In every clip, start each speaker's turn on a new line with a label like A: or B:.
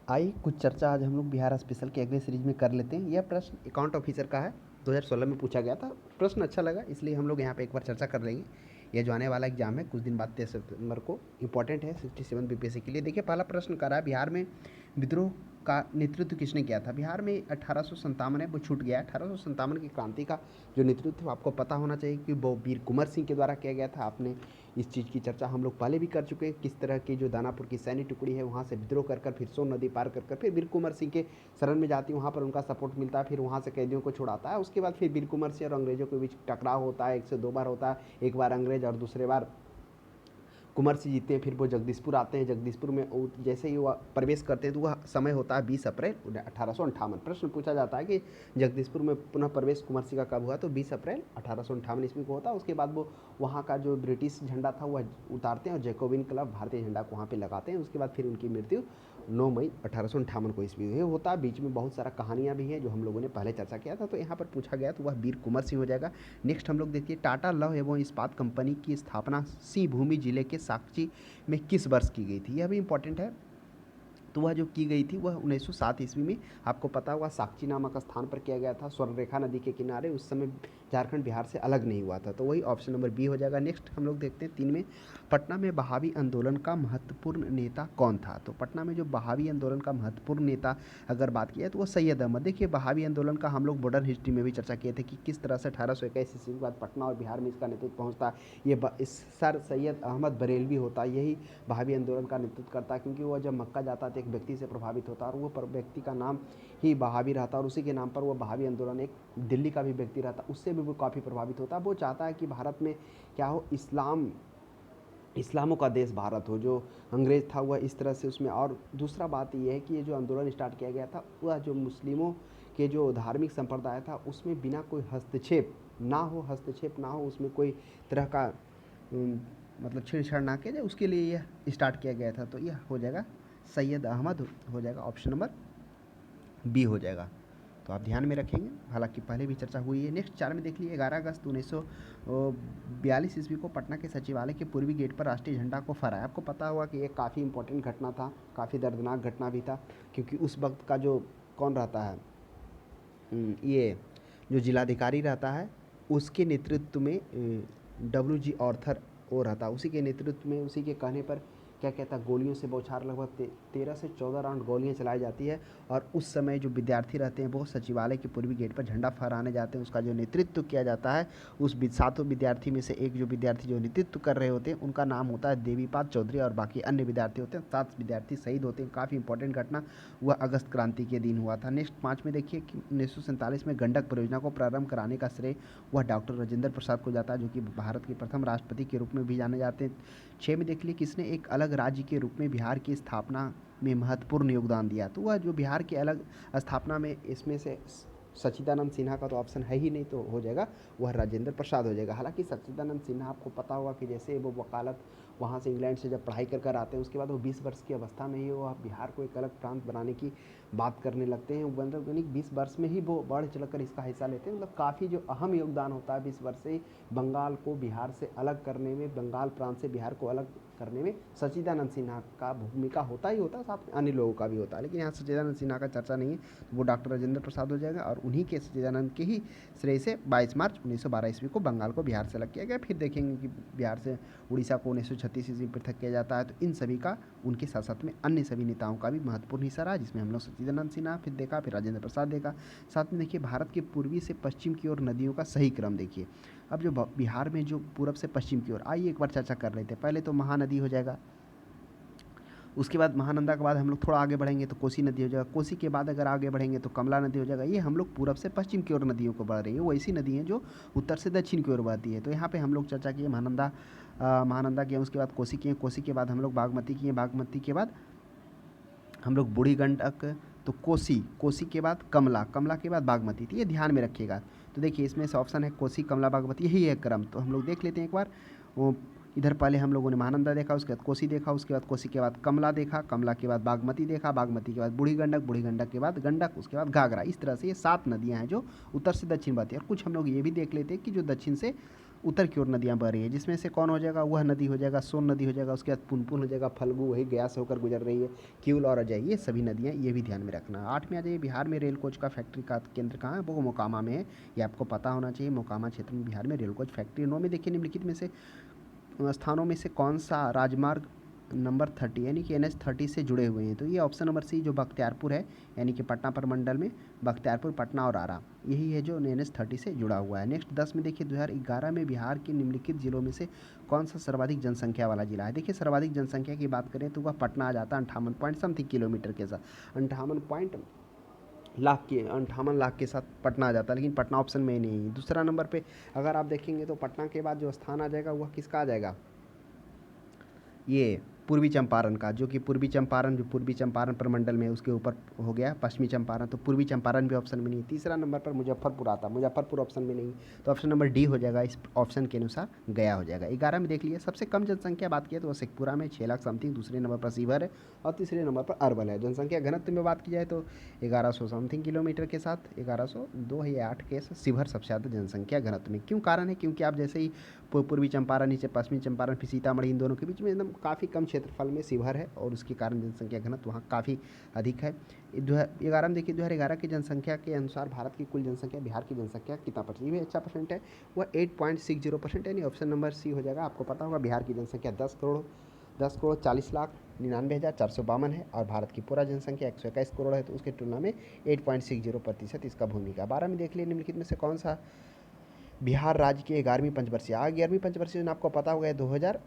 A: आई कुछ चर्चा आज हम लोग बिहार स्पेशल के अगले सीरीज में कर लेते हैं। यह प्रश्न अकाउंट ऑफिसर का है, 2016 में पूछा गया था। प्रश्न अच्छा लगा इसलिए हम लोग यहाँ पे एक बार चर्चा कर लेंगे। यह जो आने वाला एग्जाम है कुछ दिन बाद 23 सितंबर को, इंपॉर्टेंट है 67 बीपीएससी के लिए। देखिए पहला प्रश्न कर रहा है, बिहार में विद्रोह का नेतृत्व किसने किया था। बिहार में 1857 है, वो छूट गया। 1857 की क्रांति का जो नेतृत्व आपको पता होना चाहिए कि वो वीर कुंवर सिंह के द्वारा किया गया था। आपने इस चीज़ की चर्चा हम लोग पहले भी कर चुके हैं, किस तरह की जो दानापुर की सैन्य टुकड़ी है वहाँ से विद्रोह कर फिर सोन नदी पार कर फिर वीर कुंवर सिंह के शरण में जाती है, वहाँ पर उनका सपोर्ट मिलता है, फिर वहाँ से कैदियों को छुड़ाता है। उसके बाद फिर वीर कुंवर सिंह और अंग्रेजों के बीच टकराव होता है, 1 से 2 बार होता है, एक बार अंग्रेज और दूसरे बार कुंवर सिंह जीतते हैं। फिर वो जगदीशपुर आते हैं, जगदीशपुर में जैसे ही वो प्रवेश करते हैं तो वह समय होता है 20 अप्रैल 1858। प्रश्न पूछा जाता है कि जगदीशपुर में पुनः प्रवेश कुंवर सिंह का कब हुआ, तो 20 अप्रैल 1858 ईस्वी को होता है। उसके बाद वो वहाँ का जो ब्रिटिश झंडा था वह उतारते हैं और जैकोबिन क्लब भारतीय झंडा को वहाँ पे लगाते हैं। उसके बाद फिर उनकी मृत्यु 9 मई 1858 को ईस्वी हुई होता है। बीच में बहुत सारा कहानियाँ भी हैं जो हम लोगों ने पहले चर्चा किया था, तो यहाँ पर पूछा गया तो वह वीर कुंवर सिंह हो जाएगा। नेक्स्ट हम लोग देखिए, टाटा लौह एवं इस्पात कंपनी की स्थापना सिंहभूमि जिले के साकची में किस वर्ष की गई थी, यह भी इंपॉर्टेंट है। तो वह जो की गई थी वह 1907 ईस्वी में, आपको पता होगा साकची नामक स्थान पर किया गया था, स्वर्णरेखा नदी के किनारे। उस समय झारखंड बिहार से अलग नहीं हुआ था, तो वही ऑप्शन नंबर बी हो जाएगा। नेक्स्ट हम लोग देखते हैं 3 में, पटना में बहावी आंदोलन का महत्वपूर्ण नेता कौन था। तो पटना में जो बहावी आंदोलन का महत्वपूर्ण नेता अगर बात की है तो वह सैयद अहमद। देखिए बहावी आंदोलन का हम लोग मॉडर्न हिस्ट्री में भी चर्चा किए थे कि किस तरह से 1821 ईस्वी के बाद पटना और बिहार में इसका नेतृत्व पहुँचता। ये सर सैयद अहमद बरेलवी होता, यही बहावी आंदोलन का नेतृत्व करता है, क्योंकि वह जब मक्का जाता तो एक व्यक्ति से प्रभावित होता और वो व्यक्ति का नाम ही बहावी रहता और उसी के नाम पर वो बहावी आंदोलन, एक दिल्ली का भी व्यक्ति रहता, उससे भी वो काफ़ी प्रभावित होता। वो चाहता है कि भारत में क्या हो, इस्लामों का देश भारत हो। जो अंग्रेज था वह इस तरह से उसमें, और दूसरा बात यह है कि ये जो आंदोलन स्टार्ट किया गया था वह जो मुस्लिमों के जो धार्मिक संप्रदाय था उसमें बिना कोई हस्तक्षेप ना हो, उसमें कोई तरह का मतलब छेड़छाड़ ना किया जाए, उसके लिए यह स्टार्ट किया गया था। तो यह हो जाएगा सैयद अहमद हो जाएगा, ऑप्शन नंबर बी हो जाएगा। तो आप ध्यान में रखेंगे, हालांकि पहले भी चर्चा हुई है। नेक्स्ट 4 में देख लीजिए, 11 अगस्त 1942 ईस्वी को पटना के सचिवालय के पूर्वी गेट पर राष्ट्रीय झंडा को फहराया। आपको पता होगा कि ये काफ़ी इंपॉर्टेंट घटना था, काफ़ी दर्दनाक घटना भी था, क्योंकि उस वक्त का जो कौन रहता है, ये जो जिलाधिकारी रहता है उसके नेतृत्व में WG ऑर्थर वो रहता, उसी के नेतृत्व में, उसी के कहने पर क्या कहता है, गोलियों से बौछार लगभग 13 से 14 राउंड गोलियां चलाई जाती है। और उस समय जो विद्यार्थी रहते हैं वो सचिवालय के पूर्वी गेट पर झंडा फहराने जाते हैं, उसका जो नेतृत्व किया जाता है उस 7 विद्यार्थी में से एक जो विद्यार्थी जो नेतृत्व कर रहे होते हैं उनका नाम होता है देवीपाद चौधरी, और बाकी अन्य विद्यार्थी होते हैं, 7 विद्यार्थी शहीद होते हैं। काफ़ी इंपॉर्टेंट घटना वह अगस्त क्रांति के दिन हुआ था। नेक्स्ट 5 में देखिए कि 1947 में गंडक परियोजना को प्रारंभ कराने का श्रेय वह डॉक्टर राजेंद्र प्रसाद को जाता है, जो कि भारत के प्रथम राष्ट्रपति के रूप में भी जाने जाते हैं। 6 में देख लिए, किसने एक अलग राज्य के रूप में बिहार की स्थापना में महत्वपूर्ण योगदान दिया। तो वह जो बिहार के अलग स्थापना में, इसमें से सच्चिदानंद सिन्हा का तो ऑप्शन है ही नहीं, तो हो जाएगा वह राजेंद्र प्रसाद हो जाएगा। हालांकि सच्चिदानंद सिन्हा आपको पता होगा कि जैसे वो वकालत वहाँ से इंग्लैंड से जब पढ़ाई कर आते हैं उसके बाद वो 20 वर्ष की अवस्था में ही वो बिहार को एक अलग प्रांत बनाने की बात करने लगते हैं। मतलब 20 वर्ष में ही वो बढ़ चढ़कर इसका हिस्सा लेते हैं। मतलब काफ़ी जो अहम योगदान होता है 20 वर्ष से बंगाल को बिहार से अलग करने में, बंगाल प्रांत से बिहार को अलग करने में सच्चिदानंद सिन्हा का भूमिका होता ही होता है, साथ में अन्य लोगों का भी होता है, लेकिन यहाँ सच्चिदानंद सिन्हा का चर्चा नहीं है, तो वो डॉक्टर राजेंद्र प्रसाद हो जाएगा। और उन्हीं के सच्चिदानंद के ही श्रेय से 22 मार्च 1912 ईस्वी को बंगाल को बिहार से अलग किया गया। फिर देखेंगे कि बिहार से उड़ीसा को 1936 ईस्वी पृथक किया जाता है। तो इन सभी का, उनके साथ साथ में अन्य सभी नेताओं का भी महत्वपूर्ण हिस्सा रहा, जिसमें हम लोग सच्चिदानंद सिन्हा फिर देखा, फिर राजेंद्र प्रसाद देखा। साथ में देखिए भारत के पूर्वी से पश्चिम की ओर नदियों का सही क्रम देखिए। अब जो बिहार में जो पूरब से पश्चिम की ओर, आइए एक बार चर्चा कर लेते हैं। पहले तो महानदी हो जाएगा, उसके बाद महानंदा के बाद हम लोग थोड़ा आगे बढ़ेंगे तो कोसी नदी हो जाएगा, कोसी के बाद अगर आगे बढ़ेंगे तो कमला नदी हो जाएगा। ये हम लोग पूरब से पश्चिम की ओर नदियों को बढ़ रही है, वो ऐसी नदी हैं जो उत्तर से दक्षिण की ओर बहती है। तो यहाँ पे हम लोग चर्चा किए महानंदा किए, उसके बाद कोसी किए, कोसी के बाद हम लोग बागमती किए, बागमती के बाद हम लोग बूढ़ी गंडक, तो कोसी के बाद कमला, कमला के बाद बागमती। तो ये ध्यान में रखिएगा। तो देखिए इसमें से ऑप्शन है कोसी, कमला, बागमती, यही है क्रम। तो हम लोग देख लेते हैं एक बार। वो इधर पहले हम लोगों ने महानंदा देखा, उसके बाद कोसी देखा, उसके बाद कोसी के बाद कमला देखा, कमला के बाद बागमती देखा, बागमती के बाद बूढ़ी गंडक, बूढ़ी गंडक के बाद गंडक, उसके बाद घाघरा। इस तरह से ये 7 नदियाँ हैं जो उत्तर से दक्षिण बहती हैं। और कुछ हम लोग ये भी देख लेते हैं कि जो दक्षिण से उत्तर की ओर नदियाँ बह रही है, जिसमें से कौन हो जाएगा, वह नदी हो जाएगा सोन नदी हो जाएगा, उसके बाद पुनपुन हो जाएगा, फल्गु वही गया से होकर गुजर रही है, किउल और अजय, ये सभी नदियाँ, ये भी ध्यान में रखना। 8 में आ जाइए, बिहार में रेल कोच का फैक्ट्री का केंद्र कहाँ है, वो मोकामा में है, ये आपको पता होना चाहिए, मोकामा क्षेत्र में बिहार में रेल कोच फैक्ट्री। 9 में देखिए, निम्नलिखित में से स्थानों में से कौन सा राजमार्ग नंबर 30 यानी कि NH 30 से जुड़े हुए हैं, तो ये ऑप्शन नंबर सी जो बख्तियारपुर है, यानी कि पटना प्रमंडल में बख्तियारपुर, पटना और आरा, यही है जो NH 30 से जुड़ा हुआ है। नेक्स्ट 10 में देखिए, 2011 में बिहार के निम्नलिखित जिलों में से कौन सा सर्वाधिक जनसंख्या वाला जिला है। देखिए सर्वाधिक जनसंख्या की बात करें तो वह पटना आ जाता है 58 पॉइंट समथिंग किलोमीटर के साथ, 58 लाख के साथ पटना आ जाता है, लेकिन पटना ऑप्शन में ही नहीं है। दूसरा नंबर पे अगर आप देखेंगे तो पटना के बाद जो स्थान आ जाएगा वह किसका आ जाएगा, ये पूर्वी चंपारण का, जो कि पूर्वी चंपारण जो पूर्वी चंपारण प्रमंडल में है उसके ऊपर हो गया पश्चिमी चंपारण, तो पूर्वी चंपारण भी ऑप्शन में नहीं है। तीसरा नंबर पर मुजफ्फरपुर आता, मुजफ्फरपुर ऑप्शन में नहीं, तो ऑप्शन नंबर डी हो जाएगा, इस ऑप्शन के अनुसार गया हो जाएगा। 11 में देख लिया, सबसे कम जनसंख्या बात किया तो वह शेखपुरा में 6 लाख समथिंग, दूसरे नंबर पर शिवहर है और तीसरे नंबर पर अरवल है। जनसंख्या घनत्व में बात की जाए तो 1100 समथिंग किलोमीटर के साथ 1102 या 8 के शिवहर सबसे ज़्यादा जनसंख्या घनत्व में। क्यों कारण है, क्योंकि आप जैसे ही पूर्वी चंपारण नीचे पश्चिमी चंपारण फिर सीतामढ़ी, इन दोनों के बीच में एकदम काफ़ी कम क्षेत्रफल में शिवहर है और उसके कारण जनसंख्या घनत्व वहाँ काफ़ी अधिक है। 2011 में देखिए, 2011 की जनसंख्या के अनुसार भारत की कुल जनसंख्या बिहार की जनसंख्या कितना परसेंट, ये भी अच्छा परसेंट है, वह 8.60% यानी ऑप्शन नंबर सी हो जाएगा। आपको पता होगा बिहार की जनसंख्या 10,40,99,452 है और भारत की पूरा जनसंख्या 121 करोड़ है, तो उसकी तुलना में 8.60% इसका भूमिका। 12 में देख लिए, निम्नलिखित में से कौन सा बिहार राज्य की 11वीं पंचवर्षीय, 11वीं पंचवर्षीय योजना आपको पता होगा 2000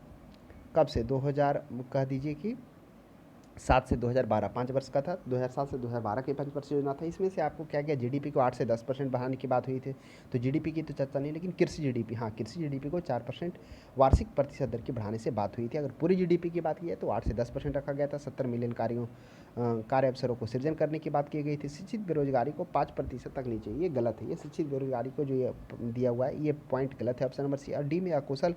A: कब से 2000 कह दीजिए कि 7 से 2012 5 वर्ष का था, 2007 से 2012 की पंचवर्षीय योजना था। इसमें से आपको क्या किया, जीडीपी को 8 से 10% बढ़ाने की बात हुई थी, तो जीडीपी की तो चर्चा नहीं, लेकिन कृषि जीडीपी, हाँ कृषि जीडीपी को 4% वार्षिक प्रतिशत दर की बढ़ाने से बात हुई थी। अगर पूरी जीडीपी की बात की है तो 8 से 10% रखा गया था। 70 मिलियन कार्य अवसरों को सृजन करने की बात की गई थी। शिक्षित बेरोजगारी को 5% तक नीचे, ये गलत है, ये शिक्षित बेरोजगारी को जो ये दिया हुआ है ये पॉइंट गलत है, ऑप्शन नंबर सी। और डी में अकुशल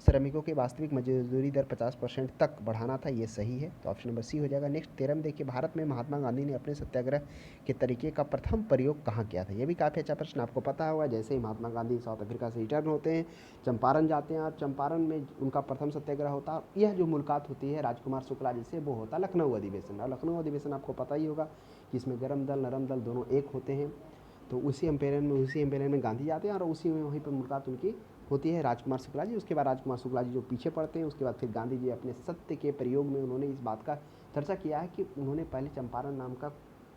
A: श्रमिकों की वास्तविक मजदूरी दर 50% तक बढ़ाना था, ये सही है, तो ऑप्शन नंबर सी हो जाएगा। नेक्स्ट 13 में देखिए, भारत में महात्मा गांधी ने अपने सत्याग्रह के तरीके का प्रथम प्रयोग कहाँ किया था, ये भी काफ़ी अच्छा प्रश्न आपको पता होगा। जैसे ही महात्मा गांधी साउथ अफ्रीका से रिटर्न होते हैं, चंपारण जाते हैं और चंपारण में उनका प्रथम सत्याग्रह होता है। यह जो मुलाकात होती है राजकुमार शुक्ला जी से, वो होता लखनऊ अधिवेशन, और लखनऊ अधिवेशन आपको पता ही होगा कि इसमें गर्म दल नरम दल दोनों एक होते हैं, तो उसी एम्पेरियन में गांधी जाते हैं और उसी में वहीं पर मुलाकात उनकी होती है राजकुमार शुक्ला जी। उसके बाद राजकुमार शुक्ला जी जो पीछे पड़ते हैं, उसके बाद फिर गांधी जी अपने सत्य के प्रयोग में उन्होंने इस बात का चर्चा किया है कि उन्होंने पहले चंपारण नाम का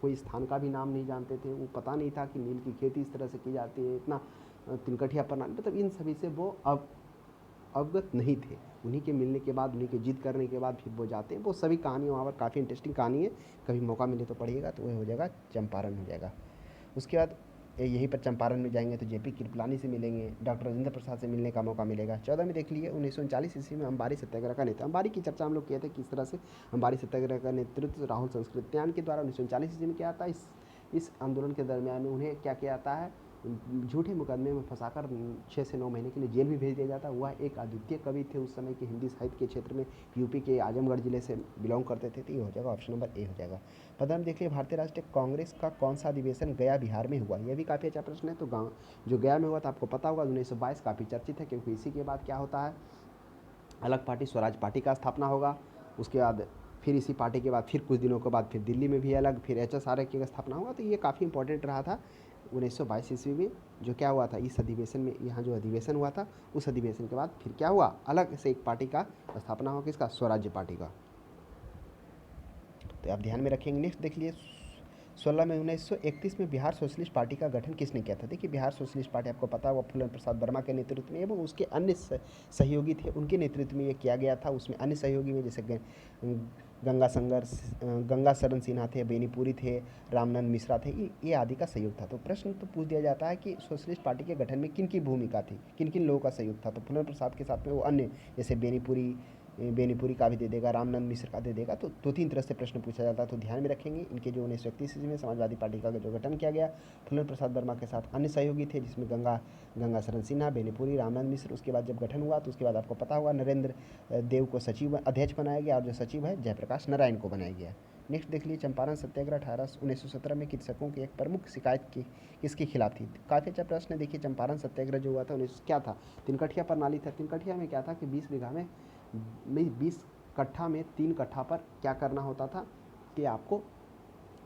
A: कोई स्थान का भी नाम नहीं जानते थे, वो पता नहीं था कि नील की खेती इस तरह से की जाती है, इतना तिनकठिया प्रणाली, मतलब इन सभी से वो अवगत नहीं थे। उन्हीं के मिलने के बाद, उन्हीं के जिद करने के बाद फिर वो जाते हैं। वो सभी कहानी वहाँ पर काफ़ी इंटरेस्टिंग कहानी है, कभी मौका मिले तो पढ़िएगा, तो वह हो जाएगा चंपारण हो जाएगा। उसके बाद यहीं पर चंपारण में जाएंगे तो जेपी कृपलानी से मिलेंगे, डॉक्टर राजेंद्र प्रसाद से मिलने का मौका मिलेगा। 14 में देख लिए, 1939 ईस्वी में अंबारी सत्याग्रह का नेता, अंबारी की चर्चा हम लोग किए थे किस तरह से अंबारी सत्याग्रह का नेतृत्व राहुल संस्कृत्यान के द्वारा 1940 ईस्वी में किया था। इस आंदोलन के दरमियान में उन्हें क्या किया जाता है, झूठे मुकदमे में फंसाकर 6 से 9 महीने के लिए जेल भी भेज दिया जाता। वह एक अद्वितीय कवि थे उस समय के हिंदी साहित्य के क्षेत्र में, यूपी के आजमगढ़ जिले से बिलोंग करते थे, तो ये हो जाएगा ऑप्शन नंबर ए हो जाएगा। 15 में देखिए, भारतीय राष्ट्रीय कांग्रेस का कौन सा अधिवेशन गया बिहार में हुआ, यह भी काफ़ी अच्छा प्रश्न है। तो गाँव जो गया में हुआ था आपको पता होगा 1922, काफ़ी चर्चित है, क्योंकि इसी के बाद क्या होता है, अलग पार्टी स्वराज पार्टी का स्थापना होगा। उसके बाद फिर इसी पार्टी के बाद फिर कुछ दिनों के बाद फिर दिल्ली में भी अलग, फिर HSRA की स्थापना होगा, तो ये काफ़ी इंपॉर्टेंट रहा था 1922 ईस्वी में जो क्या हुआ था, इस अधिवेशन में, यहाँ जो अधिवेशन हुआ था उस अधिवेशन के बाद फिर क्या हुआ, अलग से एक पार्टी का स्थापना हुआ, किसका, स्वराज्य पार्टी का, तो आप ध्यान में रखेंगे। नेक्स्ट देख लिए, 16 में 1931 में बिहार सोशलिस्ट पार्टी का गठन किसने किया था। देखिए बिहार सोशलिस्ट पार्टी आपको पता होगा फूलन प्रसाद वर्मा के नेतृत्व में एवं उसके अन्य सहयोगी थे, उनके नेतृत्व में ये किया गया था। उसमें अन्य सहयोगी में जैसे गंगा शरण सिन्हा थे, बेनीपुरी थे, रामनंद मिश्रा थे, ये आदि का सहयोग था। तो प्रश्न तो पूछ दिया जाता है कि सोशलिस्ट पार्टी के गठन में किन की भूमिका थी, किन किन लोगों का सहयोग था, तो फूलन प्रसाद के साथ में वो अन्य जैसे बेनीपुरी का भी दे देगा, रामनंद मिश्र का दे देगा, तो 2-3 तरह से प्रश्न पूछा जाता है, तो ध्यान में रखेंगे। इनके जो 1931 ईस्वी में समाजवादी पार्टी का जो गठन किया गया, फूलन प्रसाद वर्मा के साथ अन्य सहयोगी थे जिसमें गंगा शरण सिन्हा, बेनीपुरी, रामनंद मिश्र। उसके बाद जब गठन हुआ तो उसके बाद आपको पता होगा नरेंद्र देव को सचिव अध्यक्ष बनाया गया और जो सचिव है जयप्रकाश नारायण को बनाया गया। नेक्स्ट देख लीजिए चंपारण सत्याग्रह 1917 में कृषकों की एक प्रमुख शिकायत की किसके खिलाफ थी। काफ़ी अच्छा प्रश्न है। देखिए चंपारण सत्याग्रह जो हुआ था 19 क्या था, तिनकठिया प्रणाली था। तिनकठिया में क्या था कि 20 बीघा में 20 कट्ठा में 3 कट्ठा पर क्या करना होता था कि आपको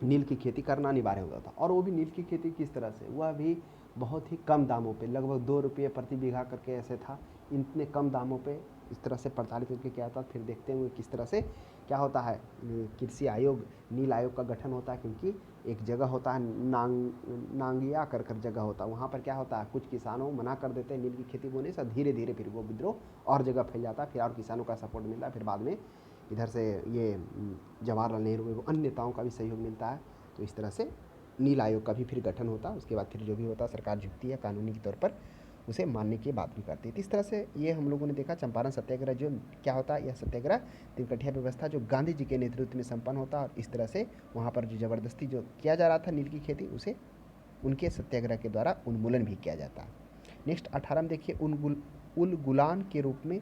A: नील की खेती करना अनिवार्य होता था। और वो भी नील की खेती किस तरह से, वह भी बहुत ही कम दामों पे, लगभग 2 रुपये प्रति बीघा करके ऐसे था। इतने कम दामों पे इस तरह से प्रचारित करके क्या था, फिर देखते हैं किस तरह से क्या होता है। कृषि आयोग, नील आयोग का गठन होता है, क्योंकि एक जगह होता है नांगिया कर जगह होता है, वहाँ पर क्या होता है, कुछ किसानों मना कर देते हैं नील की खेती बोने से। धीरे धीरे फिर वो विद्रोह और जगह फैल जाता है, फिर और किसानों का सपोर्ट मिलता है, फिर बाद में इधर से ये जवाहरलाल नेहरू एवं अन्य नेताओं का भी सहयोग मिलता है। तो इस तरह से नील आयोग का भी फिर गठन होता है। उसके बाद फिर जो भी होता है सरकार झुकती है, कानूनी के तौर पर उसे मानने की बात भी करती है। तो इस तरह से ये हम लोगों ने देखा चंपारण सत्याग्रह जो क्या होता है, यह सत्याग्रह तिनकठिया व्यवस्था जो गांधी जी के नेतृत्व में संपन्न होता है। और इस तरह से वहाँ पर जो ज़बरदस्ती जो किया जा रहा था नील की खेती, उसे उनके सत्याग्रह के द्वारा उन्मूलन भी किया जाता है। नेक्स्ट 18 में देखिए उल गुलान के रूप में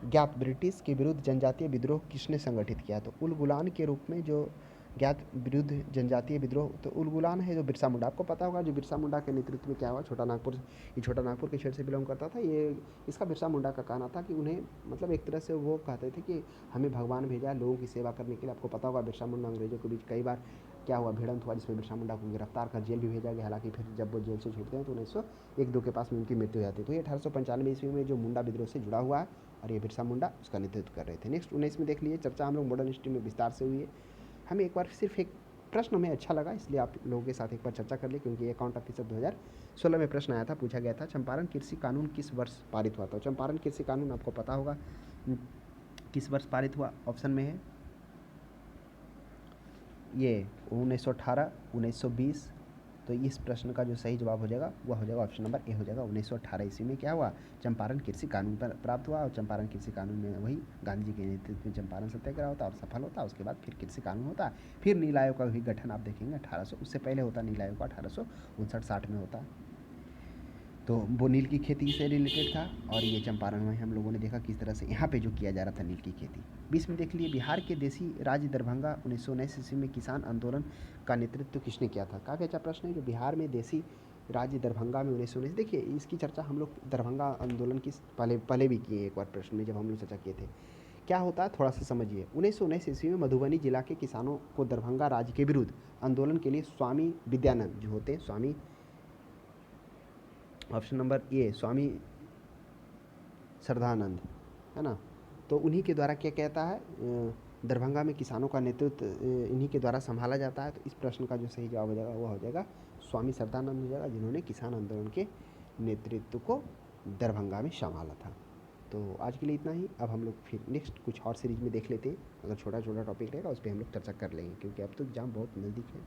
A: ज्ञात ब्रिटिश के विरुद्ध जनजातीय विद्रोह किसने संगठित किया। तो उल गुलान के रूप में जो ज्ञात विरुद्ध जनजातीय विद्रोह, तो उल गुलान है जो बिरसा मुंडा, आपको पता होगा जो बिरसा मुंडा के नेतृत्व में क्या हुआ। छोटा नागपुर, ये छोटा नागपुर के क्षेत्र से बिलोंग करता था। ये इसका बिरसा मुंडा का कहना था कि उन्हें मतलब एक तरह से वो कहते थे कि हमें भगवान भेजा है लोगों की सेवा करने के लिए। आपको पता होगा बिरसा मुंडा अंग्रेजों के बीच कई बार क्या हुआ, भिड़ंत हुआ, जिसमें बिरसा मुंडा को गिरफ्तार कर जेल भी भेजा गया। हालांकि फिर जब वो जेल से छूटते हैं तो 1901-2 के पास में उनकी मृत्यु हो जाती है। तो ये 1895 ईस्वी में जो मुंडा विद्रोह से जुड़ा हुआ है, और ये बिरसा मुंडा उसका नेतृत्व कर रहे थे। नेक्स्ट 19 में देख लीजिए, चर्चा हम लोग मॉडर्न हिस्ट्री में विस्तार से हुई है। हमें एक बार सिर्फ एक प्रश्न हमें अच्छा लगा, इसलिए आप लोगों के साथ एक बार चर्चा कर ली, क्योंकि अकाउंट ऑफिसर 2016 में प्रश्न आया था, पूछा गया था चंपारण कृषि कानून किस वर्ष पारित हुआ था। चंपारण कृषि कानून आपको पता होगा किस वर्ष पारित हुआ। ऑप्शन में है ये 1918, 1920। तो इस प्रश्न का जो सही जवाब हो जाएगा वह हो जाएगा ऑप्शन नंबर ए हो जाएगा। 1918 ईस्वी में क्या हुआ, चंपारण कृषि कानून पर प्राप्त हुआ। और चंपारण कृषि कानून में वही गांधी जी के नेतृत्व में चंपारण सत्याग्रह होता है और सफल होता है। उसके बाद फिर कृषि कानून होता है, फिर नील आयोग का भी गठन आप देखेंगे 1800, उससे पहले होता नील आयोग का 1859-60 में होता। तो वो नील की खेती से रिलेटेड था। और ये चंपारण में हम लोगों ने देखा किस तरह से यहाँ पे जो किया जा रहा था नील की खेती। 20 में देख लिए बिहार के देसी राज्य दरभंगा 1919 ईस्वी में किसान आंदोलन का नेतृत्व किसने किया था। काफ़ी अच्छा प्रश्न है। जो बिहार में देसी राज्य दरभंगा में 1919, देखिए इसकी चर्चा हम लोग दरभंगा आंदोलन की पहले भी किए एक बार प्रश्न में, जब हम लोग चर्चा किए थे। क्या होता है थोड़ा सा समझिए। 1919 ईस्वी में मधुबनी जिला के किसानों को दरभंगा राज्य के विरुद्ध आंदोलन के लिए स्वामी विद्यानंद जो होते हैं, स्वामी, option number A Swami Shraddhanand, है ना, तो उन्हीं के द्वारा क्या कहता है, दरभंगा में किसानों का नेतृत्व इन्हीं के द्वारा संभाला जाता है। तो इस प्रश्न का जो सही जवाब हो जाएगा वह हो जाएगा स्वामी श्रद्धानंद हो जाएगा, जिन्होंने किसान आंदोलन के नेतृत्व को दरभंगा में संभाला था। तो आज के लिए इतना ही। अब हम लोग फिर नेक्स्ट कुछ और सीरीज में देख लेते हैं। अगर छोटा छोटा टॉपिक रहेगा उस पर हम लोग चर्चा कर लेंगे, क्योंकि अब तो एग्जाम बहुत नज़दीक है।